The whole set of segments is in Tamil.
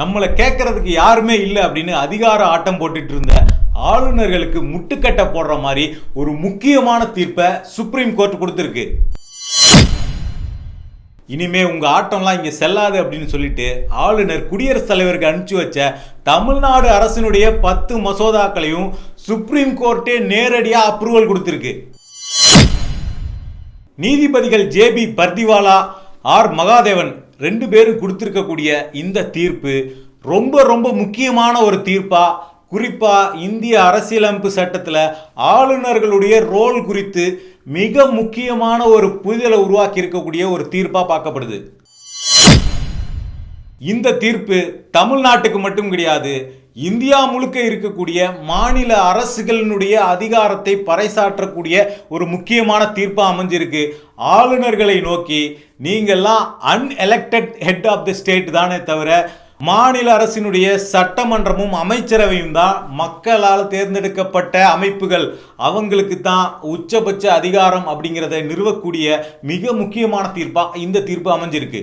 நம்மளை கேட்கறதுக்கு யாருமே இல்லை அப்படின்னு அதிகார ஆட்டம் போட்டுட்டு இருந்த ஆளுநர்களுக்கு முட்டுக்கட்டை போடுற மாதிரி ஒரு முக்கியமான தீர்ப்பை சுப்ரீம் கோர்ட் கொடுத்துருக்கு. இனிமே உங்க ஆட்டம்லாம் இங்க செல்லாது அப்படின்னு சொல்லிட்டு ஆளுநர் குடியரசுத் தலைவருக்கு அனுப்பிச்சு வச்ச தமிழ்நாடு அரசினுடைய 10 மசோதாக்களையும் சுப்ரீம் கோர்ட்டே நேரடியா அப்ரூவல் கொடுத்திருக்கு. நீதிபதிகள் ஜேபி பர்திவாலா, ஆர் மகாதேவன் 2 பேரும் கொடுத்திருக்கக்கூடிய இந்த தீர்ப்பு ரொம்ப ரொம்ப முக்கியமான ஒரு தீர்ப்பா, குறிப்பா இந்திய அரசியலமைப்பு சட்டத்தில் ஆளுநர்களுடைய ரோல் குறித்து மிக முக்கியமான ஒரு புரிதலை உருவாக்கி இருக்கக்கூடிய ஒரு தீர்ப்பா பார்க்கப்படுது. இந்த தீர்ப்பு தமிழ்நாட்டுக்கு மட்டும் கிடையாது, இந்தியா முழுக்க இருக்கக்கூடிய மாநில அரசுகளினுடைய அதிகாரத்தை பறைசாற்றக்கூடிய ஒரு முக்கியமான தீர்ப்பா அமைஞ்சிருக்கு. ஆளுநர்களை நோக்கி நீங்கள்லாம் அன்எலெக்டட் ஹெட் ஆஃப் தி ஸ்டேட் தானே தவிர மாநில அரசினுடைய சட்டமன்றமும் அமைச்சரவையும் தான் மக்களால் தேர்ந்தெடுக்கப்பட்ட அமைப்புகள், அவங்களுக்கு தான் உச்சபட்ச அதிகாரம் அப்படிங்கிறத நிறுவக்கூடிய மிக முக்கியமான தீர்ப்பா இந்த தீர்ப்பு அமைஞ்சிருக்கு.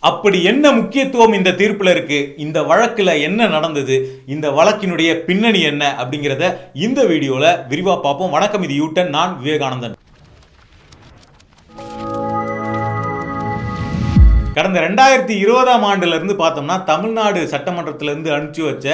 அப்படி என்ன முக்கியத்துவம் இந்த தீர்ப்புல இருக்கு, இந்த வழக்குல என்ன நடந்தது, இந்த வழக்கினுடைய பின்னணி என்ன அப்படிங்கிறத இந்த வீடியோல விரிவா பார்ப்போம். வணக்கம், இது யூட்டன், நான் விவேகானந்தன். கடந்த 2020ஆம் ஆண்டுல இருந்து பார்த்தோம்னா தமிழ்நாடு சட்டமன்றத்திலிருந்து அனுப்பிச்சு வச்ச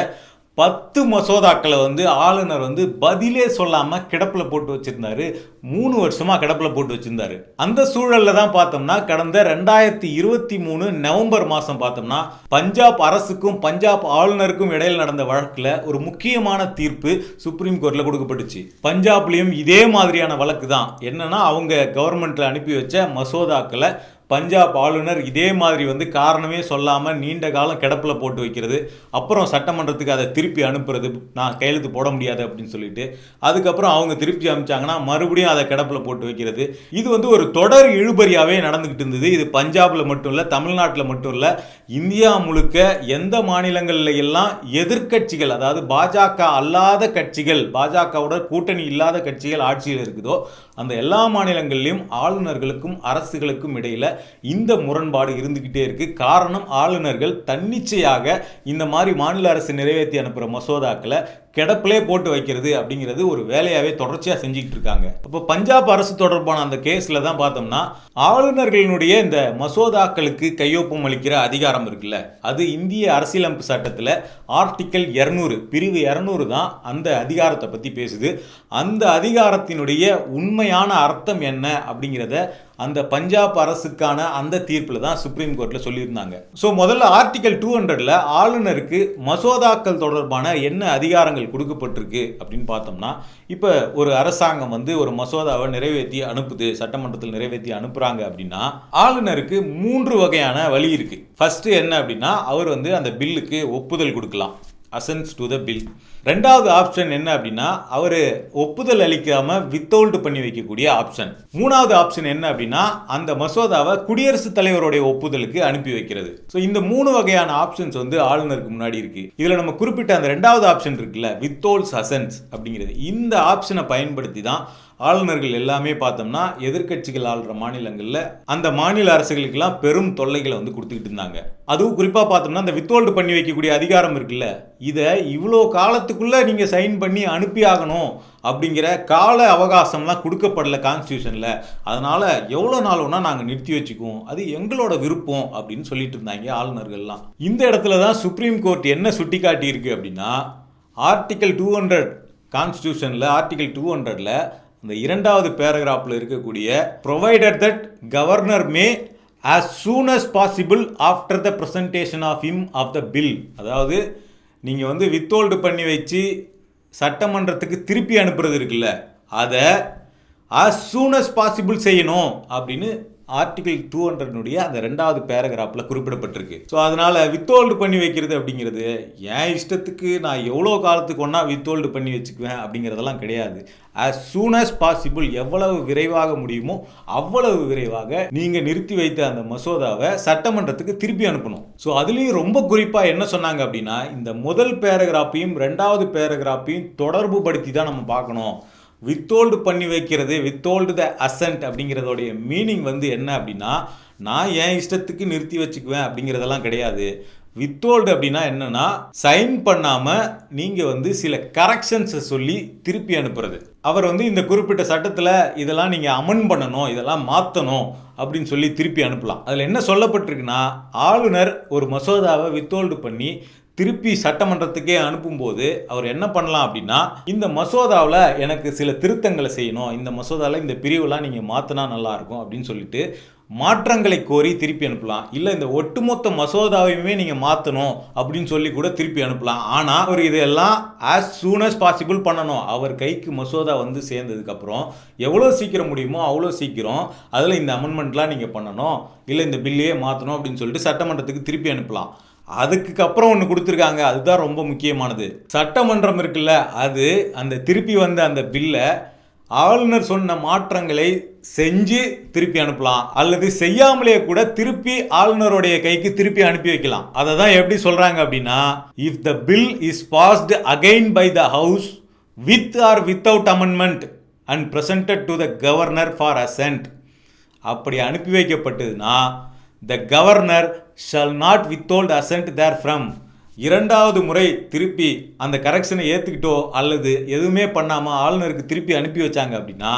10 மசோதாக்களை ஆளுநர் பதிலே சொல்லாம கிடப்புல போட்டு வச்சிருந்தாரு. 3 வருஷமா கிடப்புல போட்டு வச்சிருந்தாரு. அந்த சூழல்ல தான் பார்த்தோம்னா கடந்த 2023 நவம்பர் மாசம் பார்த்தோம்னா பஞ்சாப் அரசுக்கும் பஞ்சாப் ஆளுநருக்கும் இடையில் நடந்த வழக்குல ஒரு முக்கியமான தீர்ப்பு சுப்ரீம் கோர்ட்ல கொடுக்கப்பட்டுச்சு. பஞ்சாப்லயும் இதே மாதிரியான வழக்கு தான். என்னன்னா அவங்க கவர்மெண்ட்ல அனுப்பி வச்ச மசோதாக்களை பஞ்சாப் ஆளுநர் இதே மாதிரி காரணமே சொல்லாமல் நீண்ட காலம் கிடப்பில் போட்டு வைக்கிறது, அப்புறம் சட்டமன்றத்துக்கு அதை திருப்பி அனுப்புறது, நான் கையெழுத்து போட முடியாது அப்படின்னு சொல்லிட்டு அதுக்கப்புறம் அவங்க திருப்பி அனுப்பிச்சாங்கன்னா மறுபடியும் அதை கிடப்பில் போட்டு வைக்கிறது. இது ஒரு தொடர் இழுபறியாகவே நடந்துக்கிட்டு இருந்தது. இது பஞ்சாபில் மட்டும் இல்லை, தமிழ்நாட்டில் மட்டும் இல்லை, இந்தியா முழுக்க எந்த மாநிலங்களில் எல்லாம் எதிர்கட்சிகள், அதாவது பாஜக அல்லாத கட்சிகள், பாஜகவோட கூட்டணி இல்லாத கட்சிகள் ஆட்சியில் இருக்குதோ அந்த எல்லா மாநிலங்களிலும் ஆளுநர்களுக்கும் அரசுகளுக்கும் இடையில இந்த முரண்பாடு இருந்துகிட்டே இருக்கு. காரணம், ஆளுநர்கள் தன்னிச்சையாக இந்த மாதிரி மாநில அரசு நிறைவேற்றி அனுப்புகிற மசோதாக்களை கிடப்பிலே போட்டு வைக்கிறது அப்படிங்கிறது ஒரு வேலையாகவே தொடர்ச்சியாக செஞ்சுக்கிட்டு இருக்காங்க. இப்போ பஞ்சாப் அரசு தொடர்பான அந்த கேஸில் தான் பார்த்தோம்னா ஆளுநர்களினுடைய இந்த மசோதாக்களுக்கு கையொப்பம் அளிக்கிற அதிகாரம் இருக்குல்ல, அது இந்திய அரசியலமைப்பு சட்டத்தில் ஆர்டிக்கல் 200 பிரிவு 200 தான் அந்த அதிகாரத்தை பற்றி பேசுது. அந்த அதிகாரத்தினுடைய உண்மையான அர்த்தம் என்ன அப்படிங்கிறத அந்த பஞ்சாப் அரசுக்கான அந்த தீர்ப்பில் தான் சுப்ரீம் கோர்ட்டில் சொல்லியிருந்தாங்க. ஸோ முதல்ல ஆர்டிக்கல் 200ல் ஆளுநருக்கு மசோதாக்கள் தொடர்பான என்ன அதிகாரங்கள் கொடுக்கப்பட்டிருக்கு அப்படின்னு பார்த்தோம்னா, இப்போ ஒரு அரசாங்கம் ஒரு மசோதாவை நிறைவேற்றி அனுப்புது, சட்டமன்றத்தில் நிறைவேற்றி அனுப்புகிறாங்க அப்படின்னா ஆளுநருக்கு 3 வகையான வழி இருக்குது. ஃபர்ஸ்ட் என்ன அப்படின்னா, அவர் அந்த பில்லுக்கு ஒப்புதல் கொடுக்கலாம், அசன்ஸ் டு த பில். ரெண்டாவது ஆப்ஷன் என்ன அப்படின்னா, அவர் ஒப்புதல் அளிக்காம வித்ஹோல்டு பண்ணி வைக்கக்கூடிய ஆப்ஷன். மூணாவது ஆப்ஷன் என்ன அப்படின்னா, அந்த மசோதாவை குடியரசுத் தலைவருடைய ஒப்புதலுக்கு அனுப்பி வைக்கிறது. ஸோ இந்த 3 வகையான ஆப்ஷன்ஸ் ஆளுநருக்கு முன்னாடி இருக்கு. இதுல நம்ம குறிப்பிட்ட அந்த ரெண்டாவது ஆப்ஷன் இருக்குல்ல, வித்ஹோல்ட்ஸ் அசன்ஸ் அப்படிங்கிறது, இந்த ஆப்ஷனை பயன்படுத்தி தான் ஆளுநர்கள் எல்லாமே பார்த்தோம்னா எதிர்கட்சிகள் ஆளுற மாநிலங்களில் அந்த மாநில அரசுகளுக்கெல்லாம் பெரும் தொல்லைகளை கொடுத்துக்கிட்டு இருந்தாங்க. அதுவும் குறிப்பாக பார்த்தோம்னா இந்த வித்ஹோல்டு பண்ணி வைக்கக்கூடிய அதிகாரம் இருக்குல்ல, இதை இவ்வளோ காலத்துக்குள்ளே நீங்கள் சைன் பண்ணி அனுப்பி ஆகணும் அப்படிங்கிற கால அவகாசம்லாம் கொடுக்கப்படல கான்ஸ்டியூஷனில். அதனால் எவ்வளோ நாள் வேணா நாங்கள் நிறுத்தி வச்சுக்குவோம், அது எங்களோட விருப்பம் அப்படின்னு சொல்லிட்டு இருந்தாங்க ஆளுநர்கள்லாம். இந்த இடத்துல தான் சுப்ரீம் கோர்ட் என்ன சுட்டி காட்டியிருக்கு அப்படின்னா, ஆர்டிக்கல் 200 கான்ஸ்டியூஷனில் ஆர்டிக்கல் 200ல் இந்த 2வது பேராகிராஃபில் இருக்கக்கூடிய provided that governor may as soon as possible after the presentation of him of the bill, அதாவது நீங்கள் வித்ஹோல்டு பண்ணி வச்சு சட்டமன்றத்துக்கு திருப்பி அனுப்புறது இருக்குல்ல, அதை as soon as possible செய்யணும் அப்படின்னு ஆர்டிகல் 200 அந்த 2வது பேராகிராஃபில் குறிப்பிடப்பட்டிருக்கு. ஸோ அதனால் வித்ஹோல்டு பண்ணி வைக்கிறது அப்படிங்கிறது என் இஷ்டத்துக்கு நான் எவ்வளோ காலத்துக்கு ஒன்றா வித்ஹோல்டு பண்ணி வச்சுக்குவேன் அப்படிங்கிறதெல்லாம் கிடையாது. as soon as possible, எவ்வளவு விரைவாக முடியுமோ அவ்வளவு விரைவாக நீங்கள் நிறுத்தி வைத்த அந்த மசோதாவை சட்டமன்றத்துக்கு திருப்பி அனுப்பணும். ஸோ அதுலேயும் ரொம்ப குறிப்பாக என்ன சொன்னாங்க அப்படின்னா, இந்த முதல் பேராகிராஃபையும் 2வது பேராகிராஃபையும் தொடர்பு படுத்தி தான் நம்ம பார்க்கணும். வித்தோல்டு பண்ணி வைக்கிறது, வித்தோல்டு த அசன்ட் அப்படிங்கிறதோடைய மீனிங் வந்து என்ன அப்படின்னா, நான் என் இஷ்டத்துக்கு நிறுத்தி வச்சுக்குவேன் அப்படிங்கிறதெல்லாம் கிடையாது. வித்தோல்டு அப்படின்னா என்னன்னா, சைன் பண்ணாமல் நீங்கள் வந்து சில கரெக்ஷன்ஸை சொல்லி திருப்பி அனுப்புறது. அவர் வந்து இந்த குறிப்பிட்ட சட்டத்தில் இதெல்லாம் நீங்கள் அமெண்ட் பண்ணணும், இதெல்லாம் மாற்றணும் அப்படின்னு சொல்லி திருப்பி அனுப்பலாம். அதில் என்ன சொல்லப்பட்டிருக்குன்னா, ஆளுநர் ஒரு மசோதாவை வித்தோல்டு பண்ணி திருப்பி சட்டமன்றத்துக்கே அனுப்பும்போது அவர் என்ன பண்ணலாம் அப்படின்னா, இந்த மசோதாவில் எனக்கு சில திருத்தங்களை செய்யணும், இந்த மசோதாவில் இந்த பிரிவுலாம் நீங்கள் மாற்றினா நல்லாயிருக்கும் அப்படின்னு சொல்லிட்டு மாற்றங்களை கோரி திருப்பி அனுப்பலாம். இல்லை இந்த ஒட்டுமொத்த மசோதாவையுமே நீங்கள் மாற்றணும் அப்படின்னு சொல்லி கூட திருப்பி அனுப்பலாம். ஆனால் அவர் இதெல்லாம் ஆஸ் சூன் அஸ் பாசிபிள் பண்ணணும். அவர் கைக்கு மசோதா வந்து சேர்ந்ததுக்கப்புறம் எவ்வளோ சீக்கிரம் முடியுமோ அவ்வளோ சீக்கிரம் அதில் இந்த அமெண்ட்மெண்ட்லாம் நீங்கள் பண்ணணும், இல்லை இந்த பில்லையே மாற்றணும் அப்படின்னு சொல்லிட்டு சட்டமன்றத்துக்கு திருப்பி அனுப்பலாம். அதுக்கு ஒன்று கொடுத்துருக்காங்க, அதுதான் ரொம்ப முக்கியமானது. சட்டமன்றம் இருக்குல்ல, அது அந்த திருப்பி வந்த அந்த பில்லை ஆளுநர் சொன்ன மாற்றங்களை செஞ்சு திருப்பி அனுப்பலாம், அல்லது செய்யாமலே கூட திருப்பி ஆளுநருடைய கைக்கு திருப்பி அனுப்பி வைக்கலாம். அதை தான் எப்படி சொல்றாங்க அப்படின்னா, if the bill is passed again by the house with or without amendment and presented to the governor for assent, அப்படி அனுப்பி வைக்கப்பட்டதுன்னா the governor shall not withhold assent therefrom. இரண்டாவது முறை திருப்பி அந்த கரெக்ஷனை ஏற்றுக்கிட்டோ அல்லது எதுவுமே பண்ணாமல் ஆளுநருக்கு திருப்பி அனுப்பி வச்சாங்க அப்படின்னா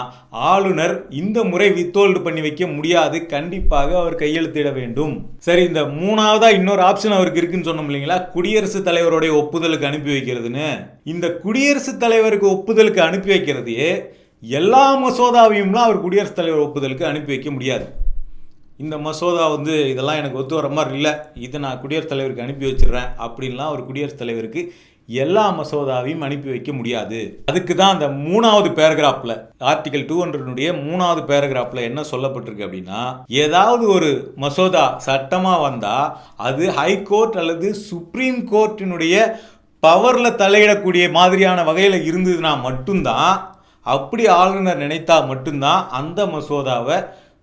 ஆளுநர் இந்த முறை வித்தோல்டு பண்ணி வைக்க முடியாது, கண்டிப்பாக அவர் கையெழுத்திட வேண்டும். சரி, இந்த மூணாவதா இன்னொரு ஆப்ஷன் அவருக்கு இருக்குன்னு சொன்னோம் இல்லைங்களா, குடியரசுத் தலைவருடைய ஒப்புதலுக்கு அனுப்பி வைக்கிறதுன்னு. இந்த குடியரசுத் தலைவருக்கு ஒப்புதலுக்கு அனுப்பி வைக்கிறதையே எல்லா மசோதாவையும்லாம் அவர் குடியரசுத் தலைவர் ஒப்புதலுக்கு அனுப்பி வைக்க முடியாது. இந்த மசோதா வந்து இதெல்லாம் எனக்கு ஒத்து வர மாதிரி இல்லை, இதை நான் குடியரசுத் தலைவருக்கு அனுப்பி வச்சிடுறேன் அப்படின்லாம் ஒரு குடியரசுத் தலைவருக்கு எல்லா மசோதாவையும் அனுப்பி வைக்க முடியாது. அதுக்கு தான் அந்த 3வது பேராகிராஃபில், ஆர்டிகல் 200 3வது பேராகிராஃபில் என்ன சொல்லப்பட்டிருக்கு அப்படின்னா, ஏதாவது ஒரு மசோதா சட்டமாக வந்தால் அது ஹைகோர்ட் அல்லது சுப்ரீம் கோர்ட்டினுடைய பவரில் தலையிடக்கூடிய மாதிரியான வகையில் இருந்ததுன்னா மட்டும்தான், அப்படி ஆளுநர் நினைத்தா மட்டும்தான் அந்த மசோதாவை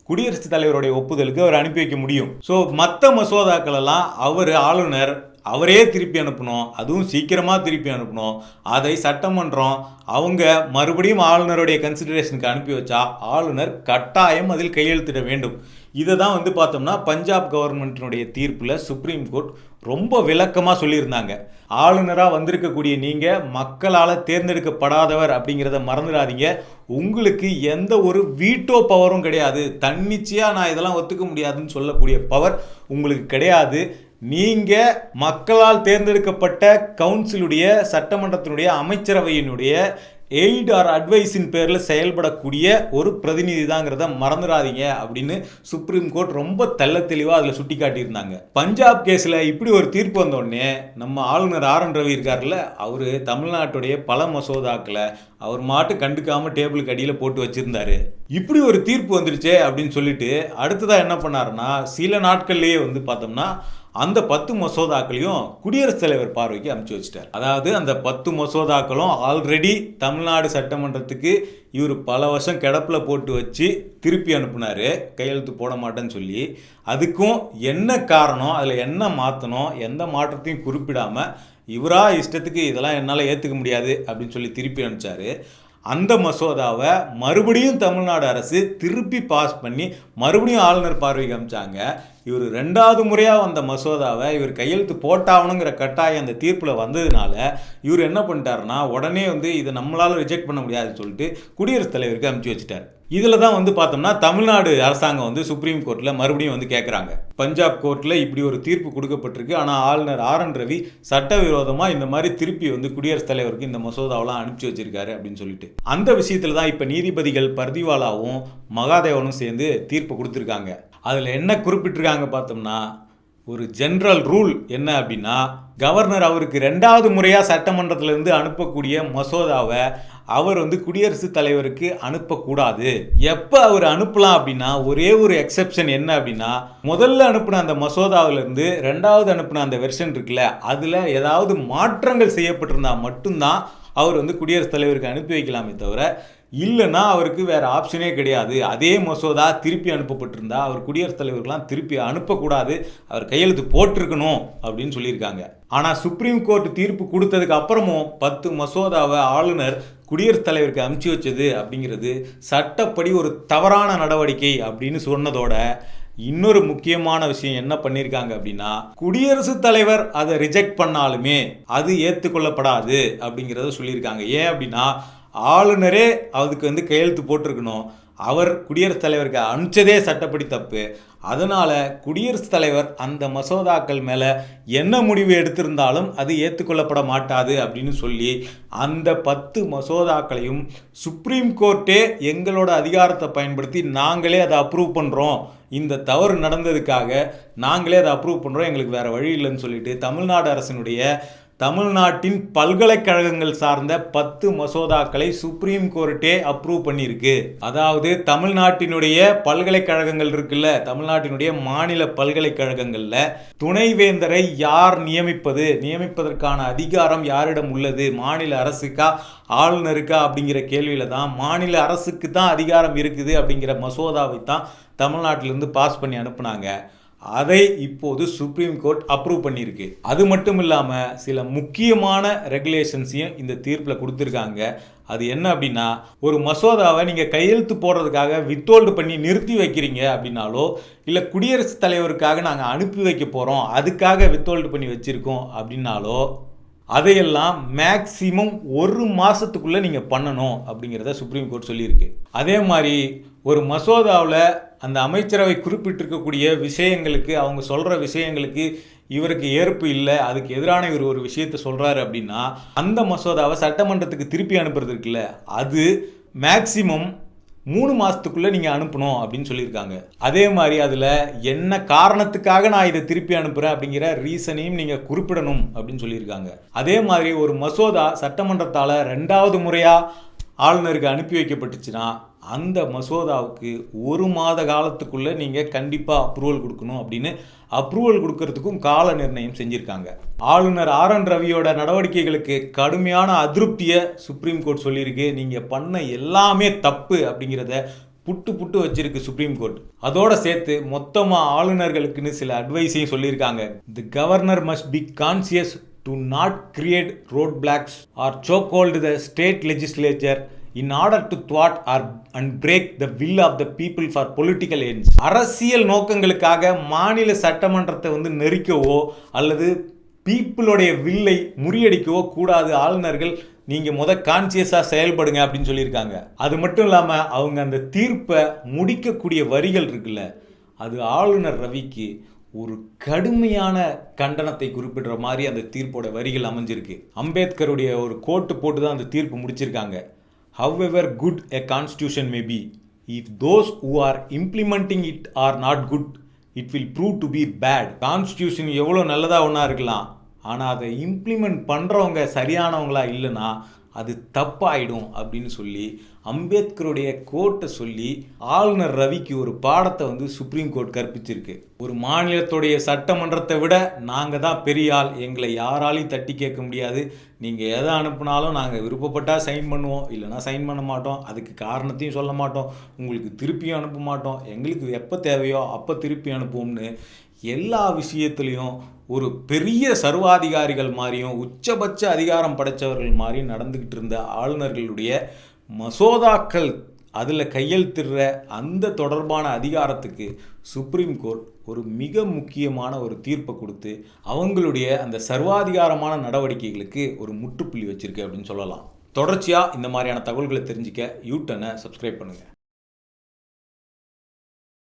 குடியரசுத் தலைவருடைய ஒப்புதலுக்கு அவர் அனுப்பி வைக்க முடியும். ஸோ மற்ற மசோதாக்கள் எல்லாம் ஆளுநர் அவரே திருப்பி அனுப்பணும், அதுவும் சீக்கிரமாக திருப்பி அனுப்பணும். அதை சட்டமன்றம் அவங்க மறுபடியும் ஆளுநருடைய கன்சிடரேஷனுக்கு அனுப்பி வச்சா ஆளுநர் கட்டாயம் அதில் கையெழுத்திட வேண்டும். இதை தான் வந்து பார்த்தோம்னா பஞ்சாப் கவர்மெண்ட்டினுடைய தீர்ப்பில் சுப்ரீம் கோர்ட் ரொம்ப விளக்கமாக சொல்லியிருந்தாங்க. ஆளுநராக வந்திருக்கக்கூடிய நீங்கள் மக்களால் தேர்ந்தெடுக்கப்படாதவர் அப்படிங்கிறத மறந்துடாதீங்க. உங்களுக்கு எந்த ஒரு வீட்டோ பவரும் கிடையாது, தன்னிச்சையாக நான் இதெல்லாம் ஒத்துக்க முடியாதுன்னு சொல்லக்கூடிய பவர் உங்களுக்கு கிடையாது. நீங்கள் மக்களால் தேர்ந்தெடுக்கப்பட்ட கவுன்சிலுடைய சட்டமன்றத்தினுடைய அமைச்சரவையினுடைய எய்ட் ஆர் அட்வைஸின் பேரில் செயல்படக்கூடிய ஒரு பிரதிநிதி தாங்கிறத மறந்துடாதீங்க அப்படின்னு சுப்ரீம் கோர்ட் ரொம்ப தெளிவாக அதில் சுட்டி காட்டியிருந்தாங்க. பஞ்சாப் கேஸில் இப்படி ஒரு தீர்ப்பு வந்தோடனே நம்ம ஆளுநர் RN ரவி இருக்கார்ல, அவர் தமிழ்நாட்டுடைய பல மசோதாக்களை அவர் மாட்டு கண்டுக்காமல் டேபிளுக்கு அடியில் போட்டு வச்சுருந்தாரு. இப்படி ஒரு தீர்ப்பு வந்துருச்சே அப்படின்னு சொல்லிட்டு அடுத்ததாக என்ன பண்ணாருன்னா, சில நாட்கள்லேயே வந்து பார்த்தோம்னா அந்த 10 மசோதாக்களையும் குடியரசுத் தலைவர் பார்வைக்கு அனுப்பிச்சு வச்சிட்டார். அதாவது அந்த 10 மசோதாக்களும் ஆல்ரெடி தமிழ்நாடு சட்டமன்றத்துக்கு இவர் பல வருஷம் கிடப்பில் போட்டு வச்சு திருப்பி அனுப்புனார், கையெழுத்து போட மாட்டேன்னு சொல்லி. அதுக்கும் என்ன காரணம், அதில் என்ன மாற்றணும், எந்த மாற்றத்தையும் குறிப்பிடாமல் இவராக இஷ்டத்துக்கு இதெல்லாம் என்னால் ஏற்றுக்க முடியாது அப்படின்னு சொல்லி திருப்பி அனுப்பிச்சார். அந்த மசோதாவை மறுபடியும் தமிழ்நாடு அரசு திருப்பி பாஸ் பண்ணி மறுபடியும் ஆளுநர் பார்வைக்கு அனுப்பிச்சாங்க. இவர் 2வது முறையாக வந்த மசோதாவை இவர் கையெழுத்து போட்டாகணுங்கிற கட்டாயம் அந்த தீர்ப்பில் வந்ததுனால இவர் என்ன பண்ணிட்டாருன்னா, உடனே வந்து இதை நம்மளால் ரிஜெக்ட் பண்ண முடியாதுன்னு சொல்லிட்டு குடியரசுத் தலைவருக்கு அனுப்பிச்சு வச்சுட்டார். இதில் தான் வந்து பார்த்தோம்னா தமிழ்நாடு அரசாங்கம் வந்து சுப்ரீம் கோர்ட்டில் மறுபடியும் வந்து கேட்குறாங்க. பஞ்சாப் கோர்ட்டில் இப்படி ஒரு தீர்ப்பு கொடுக்கப்பட்டிருக்கு, ஆனால் ஆளுநர் RN ரவி சட்டவிரோதமாக இந்த மாதிரி திருப்பி வந்து குடியரசுத் தலைவருக்கு இந்த மசோதாவெல்லாம் அனுப்பிச்சு வச்சிருக்காரு அப்படின்னு சொல்லிட்டு அந்த விஷயத்தில் தான் இப்போ நீதிபதிகள் பர்திவாலாவும் மகாதேவனும் சேர்ந்து தீர்ப்பு கொடுத்துருக்காங்க. அதில் என்ன குறிப்பிட்டிருக்காங்க பார்த்தோம்னா, ஒரு ஜென்ரல் ரூல் என்ன அப்படின்னா, கவர்னர் அவருக்கு 2வது முறையாக சட்டமன்றத்திலிருந்து அனுப்பக்கூடிய மசோதாவை அவர் வந்து குடியரசுத் தலைவருக்கு அனுப்பக்கூடாது. எப்போ அவர் அனுப்பலாம் அப்படின்னா, ஒரே ஒரு எக்ஸெப்ஷன் என்ன அப்படின்னா, முதல்ல அனுப்பின அந்த மசோதாவிலிருந்து 2வது அனுப்பின அந்த வெர்ஷன் இருக்குல்ல, அதில் ஏதாவது மாற்றங்கள் செய்யப்பட்டிருந்தால் மட்டும்தான் அவர் வந்து குடியரசுத் தலைவருக்கு அனுப்பி வைக்கலாமே தவிர இல்லைன்னா அவருக்கு வேறு ஆப்ஷனே கிடையாது. அதே மசோதா திருப்பி அனுப்பப்பட்டிருந்தா அவர் குடியரசுத் தலைவருக்கெல்லாம் திருப்பி அனுப்பக்கூடாது, அவர் கையெழுத்து போட்டிருக்கணும் அப்படின்னு சொல்லியிருக்காங்க. ஆனால் சுப்ரீம் கோர்ட் தீர்ப்பு கொடுத்ததுக்கு அப்புறமும் 10 மசோதாவை ஆளுநர் குடியரசுத் தலைவருக்கு அனுப்பிச்சி வச்சது அப்படிங்கிறது சட்டப்படி ஒரு தவறான நடவடிக்கை அப்படின்னு சொன்னதோட இன்னொரு முக்கியமான விஷயம் என்ன பண்ணியிருக்காங்க அப்படின்னா, குடியரசுத் தலைவர் அதை ரிஜெக்ட் பண்ணாலுமே அது ஏற்றுக்கொள்ளப்படாது அப்படிங்கிறத சொல்லியிருக்காங்க. ஏன் அப்படின்னா ஆளுநரே அதுக்கு கையெழுத்து போட்டிருக்கணும், அவர் குடியரசுத் தலைவருக்கு அனுப்பிச்சதே சட்டப்படி தப்பு. அதனால் குடியரசுத் தலைவர் அந்த மசோதாக்கள் மேலே என்ன முடிவு எடுத்திருந்தாலும் அது ஏற்றுக்கொள்ளப்பட மாட்டாது அப்படின்னு சொல்லி அந்த 10 மசோதாக்களையும் சுப்ரீம் கோர்ட்டே எங்களோட அதிகாரத்தை பயன்படுத்தி நாங்களே அதை அப்ரூவ் பண்ணுறோம், இந்த தவறு நடந்ததுக்காக நாங்களே அதை அப்ரூவ் பண்ணுறோம், எங்களுக்கு வேறு வழி இல்லைன்னு சொல்லிட்டு தமிழ்நாடு அரசினுடைய தமிழ்நாட்டின் பல்கலைக்கழகங்கள் சார்ந்த 10 மசோதாக்களை சுப்ரீம் கோர்ட்டே அப்ரூவ் பண்ணியிருக்கு. அதாவது தமிழ்நாட்டினுடைய பல்கலைக்கழகங்கள் இருக்குல்ல, தமிழ்நாட்டினுடைய மாநில பல்கலைக்கழகங்களில் துணைவேந்தரை யார் நியமிப்பதற்கான அதிகாரம் யாரிடம் உள்ளது, மாநில அரசுக்கா ஆளுநருக்கா அப்படிங்கிற கேள்வியில தான் மாநில அரசுக்கு தான் அதிகாரம் இருக்குது அப்படிங்கிற மசோதாவை தான் தமிழ்நாட்டிலிருந்து பாஸ் பண்ணி அனுப்புனாங்க. அதை இப்போது சுப்ரீம் கோர்ட் அப்ரூவ் பண்ணியிருக்கு. அது மட்டும் இல்லாமல் சில முக்கியமான ரெகுலேஷன்ஸையும் இந்த தீர்ப்பில் கொடுத்துருக்காங்க. அது என்ன அப்படின்னா, ஒரு மசோதாவை நீங்கள் கையெழுத்து போடுறதுக்காக வித்ஹோல்டு பண்ணி நிறுத்தி வைக்கிறீங்க அப்படின்னாலோ, இல்லை குடியரசுத் தலைவருக்காக நாங்கள் அனுப்பி வைக்க போகிறோம் அதுக்காக வித்ஹோல்டு பண்ணி வச்சுருக்கோம் அப்படின்னாலோ, அதையெல்லாம் மேக்சிமம் 1 மாதத்துக்குள்ளே நீங்கள் பண்ணணும் அப்படிங்கிறத சுப்ரீம் கோர்ட் சொல்லியிருக்கு. அதே மாதிரி ஒரு மசோதாவில் அந்த அமைச்சரவை குறிப்பிட்டிருக்கக்கூடிய விஷயங்களுக்கு, அவங்க சொல்கிற விஷயங்களுக்கு இவருக்கு ஏற்பு இல்லை, அதுக்கு எதிரான இவர் ஒரு விஷயத்தை சொல்கிறாரு அப்படின்னா அந்த மசோதாவை சட்டமன்றத்துக்கு திருப்பி அனுப்புறது இருக்குல்ல, அது மேக்சிமம் 3 மாதத்துக்குள்ளே நீங்கள் அனுப்பணும் அப்படின்னு சொல்லியிருக்காங்க. அதே மாதிரி அதில் என்ன காரணத்துக்காக நான் இதை திருப்பி அனுப்புகிறேன் அப்படிங்கிற ரீசனையும் நீங்கள் குறிப்பிடணும் அப்படின்னு சொல்லியிருக்காங்க. அதே மாதிரி ஒரு மசோதா சட்டமன்றத்தால் 2வது முறையாக ஆளுநருக்கு அனுப்பி வைக்கப்பட்டுச்சுன்னா அந்த மசோதாவுக்கு 1 மாத காலத்துக்குள்ளே நீங்கள் கண்டிப்பாக அப்ரூவல் கொடுக்கணும் அப்படின்னு அப்ரூவல் கொடுக்கறதுக்கும் கால நிர்ணயம் செஞ்சுருக்காங்க. ஆளுநர் RN ரவியோட நடவடிக்கைகளுக்கு கடுமையான அதிருப்தியை சுப்ரீம் கோர்ட் சொல்லியிருக்கு. நீங்கள் பண்ண எல்லாமே தப்பு அப்படிங்கிறத புட்டு வச்சிருக்கு சுப்ரீம் கோர்ட். அதோட சேர்த்து மொத்தமாக ஆளுநர்களுக்குன்னு சில அட்வைஸையும் சொல்லியிருக்காங்க. The governor must be conscious to not create road blocks or choke hold the state legislature in order to thwart and break the will of the people for political ends. அரசியல் நோக்கங்களுக்காக மாநில சட்டமன்றத்தை நெரிக்கவோ அல்லது பீப்புளுடைய வில்லை முறியடிக்கவோ கூடாது. ஆளுநர்கள் நீங்கள் கான்சியஸாக செயல்படுங்க அப்படின்னு சொல்லியிருக்காங்க. அது மட்டும் இல்லாமல் அவங்க அந்த தீர்ப்பை முடிக்கக்கூடிய வரிகள் இருக்குல்ல, அது ஆளுநர் ரவிக்கு ஒரு கடுமையான கண்டனத்தை குறிப்பிடுற மாதிரி அந்த தீர்ப்போட வரிகள் அமைஞ்சிருக்கு. அம்பேத்கருடைய ஒரு கோட்டு போட்டு தான் அந்த தீர்ப்பு முடிச்சிருக்காங்க. However good a constitution may be, if those who are implementing it are not good, it will prove to be bad. Constitution எவ்வளோ நல்லதாக ஒன்றா இருக்கலாம், ஆனால் அதை இம்ப்ளிமெண்ட் பண்ணுறவங்க சரியானவங்களா இல்லைன்னா அது தப்பாயிடும் அப்படின்னு சொல்லி அம்பேத்கருடைய கோட்டை சொல்லி ஆளுநர் ரவிக்கு ஒரு பாடத்தை சுப்ரீம் கோர்ட் கற்பிச்சிருக்கு. ஒரு மாநிலத்துடைய சட்டமன்றத்தை விட நாங்கள் தான் பெரிய ஆள், எங்களை யாராலையும் தட்டி கேட்க முடியாது, நீங்கள் எதை அனுப்புனாலும் நாங்கள் விருப்பப்பட்டால் சைன் பண்ணுவோம், இல்லைனா சைன் பண்ண மாட்டோம், அதுக்கு காரணத்தையும் சொல்ல மாட்டோம், உங்களுக்கு திருப்பியும் அனுப்ப மாட்டோம், எங்களுக்கு எப்போ தேவையோ அப்போ திருப்பி அனுப்புவோம்னு எல்லா விஷயத்துலையும் ஒரு பெரிய சர்வாதிகாரிகள் மாதிரியும் உச்சபட்ச அதிகாரம் படைத்தவர்கள் மாதிரியும் நடந்துக்கிட்டு இருந்த ஆளுநர்களுடைய மசோதாக்கள் அதில் கையெழுத்திடுற அந்த தொடர்பான அதிகாரத்துக்கு சுப்ரீம் கோர்ட் ஒரு மிக முக்கியமான ஒரு தீர்ப்பை கொடுத்து அவங்களுடைய அந்த சர்வாதிகாரமான நடவடிக்கைகளுக்கு ஒரு முற்றுப்புள்ளி வச்சிருக்கு அப்படின்னு சொல்லலாம். தொடர்ச்சியாக இந்த மாதிரியான தகவல்களை தெரிஞ்சுக்க யூடர்னை சப்ஸ்கிரைப் பண்ணுங்கள்.